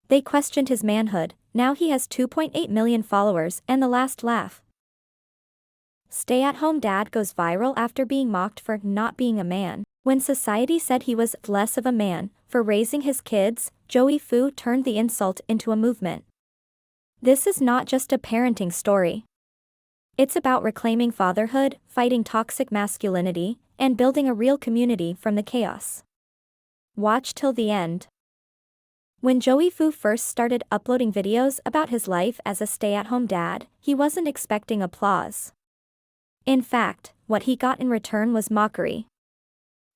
They questioned his manhood. Now he has 2.8 million followers and the last laugh. Stay-at-home dad goes viral after being mocked for not being a man. When society said he was less of a man for raising his kids, Joey Fu turned the insult into a movement. This is not just a parenting story. It's about reclaiming fatherhood, fighting toxic masculinity, and building a real community from the chaos. Watch till the end. When Joey Fu first started uploading videos about his life as a stay-at-home dad, he wasn't expecting applause. In fact, what he got in return was mockery.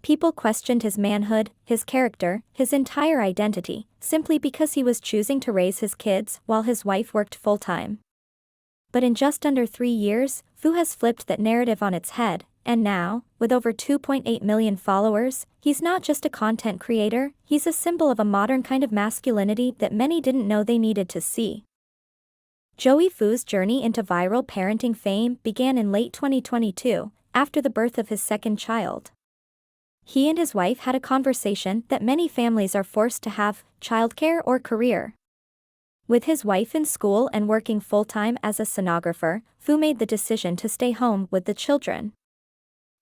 People questioned his manhood, his character, his entire identity, simply because he was choosing to raise his kids while his wife worked full-time. But in just under 3 years, Fu has flipped that narrative on its head, and now, with over 2.8 million followers, he's not just a content creator, he's a symbol of a modern kind of masculinity that many didn't know they needed to see. Joey Fu's journey into viral parenting fame began in late 2022, after the birth of his second child. He and his wife had a conversation that many families are forced to have: childcare or career. With his wife in school and working full-time as a sonographer, Fu made the decision to stay home with the children.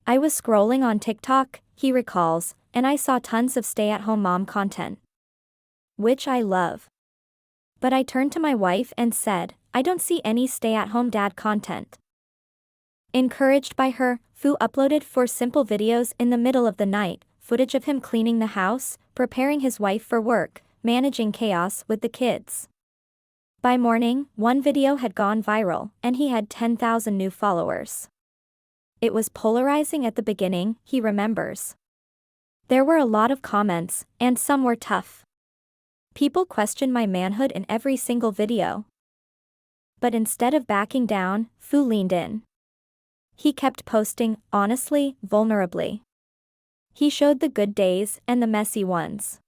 I was scrolling on TikTok, he recalls, and I saw tons of stay-at-home mom content, which I love. But I turned to my wife and said, I don't see any stay-at-home dad content. Encouraged by her, Fu uploaded 4 simple videos in the middle of the night, footage of him cleaning the house, preparing his wife for work, managing chaos with the kids. By morning, one video had gone viral, and he had 10,000 new followers. It was polarizing at the beginning, he remembers. There were a lot of comments, and some were tough. People questioned my manhood in every single video. But instead of backing down, Fu leaned in. He kept posting, honestly, vulnerably. He showed the good days and the messy ones.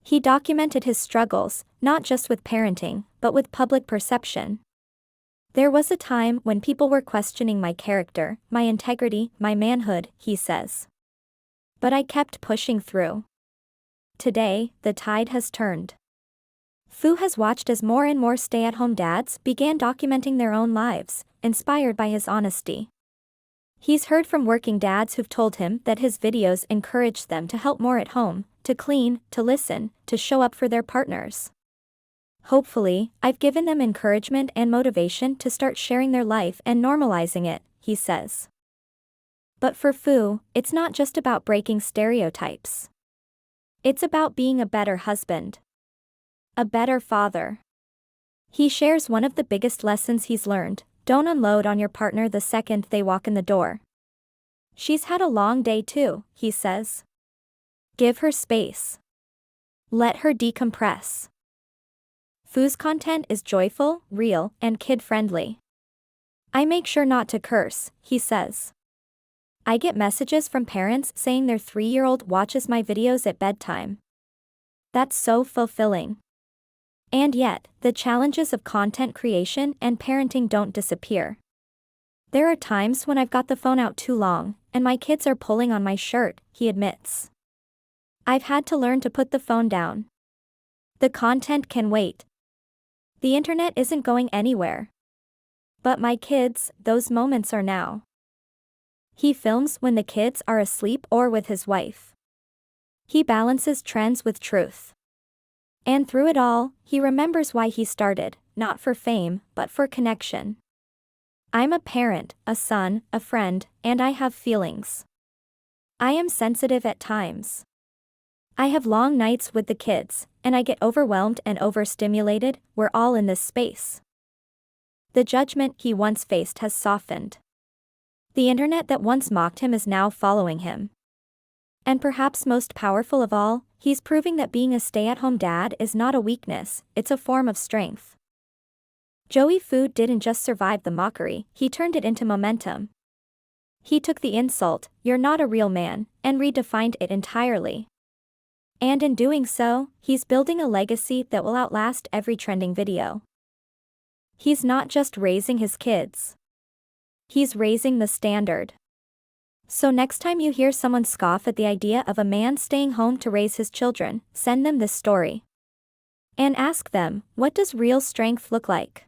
He documented his struggles, not just with parenting, but with public perception. There was a time when people were questioning my character, my integrity, my manhood, he says. But I kept pushing through. Today, the tide has turned. Fu has watched as more and more stay-at-home dads began documenting their own lives, inspired by his honesty. He's heard from working dads who've told him that his videos encouraged them to help more at home, to clean, to listen, to show up for their partners. Hopefully, I've given them encouragement and motivation to start sharing their life and normalizing it, he says. But for Fu, it's not just about breaking stereotypes. It's about being a better husband. A better father. He shares one of the biggest lessons he's learned: don't unload on your partner the second they walk in the door. She's had a long day too, he says. Give her space. Let her decompress. Fu's content is joyful, real, and kid-friendly. I make sure not to curse, he says. I get messages from parents saying their 3-year-old watches my videos at bedtime. That's so fulfilling. And yet, the challenges of content creation and parenting don't disappear. There are times when I've got the phone out too long, and my kids are pulling on my shirt, he admits. I've had to learn to put the phone down. The content can wait. The internet isn't going anywhere. But my kids, those moments are now. He films when the kids are asleep or with his wife. He balances trends with truth. And through it all, he remembers why he started, not for fame, but for connection. I'm a parent, a son, a friend, and I have feelings. I am sensitive at times. I have long nights with the kids, and I get overwhelmed and overstimulated. We're all in this space. The judgment he once faced has softened. The internet that once mocked him is now following him. And perhaps most powerful of all, he's proving that being a stay-at-home dad is not a weakness, it's a form of strength. Joey Fu didn't just survive the mockery, he turned it into momentum. He took the insult, "You're not a real man," and redefined it entirely. And in doing so, he's building a legacy that will outlast every trending video. He's not just raising his kids. He's raising the standard. So next time you hear someone scoff at the idea of a man staying home to raise his children, send them this story. And ask them, what does real strength look like?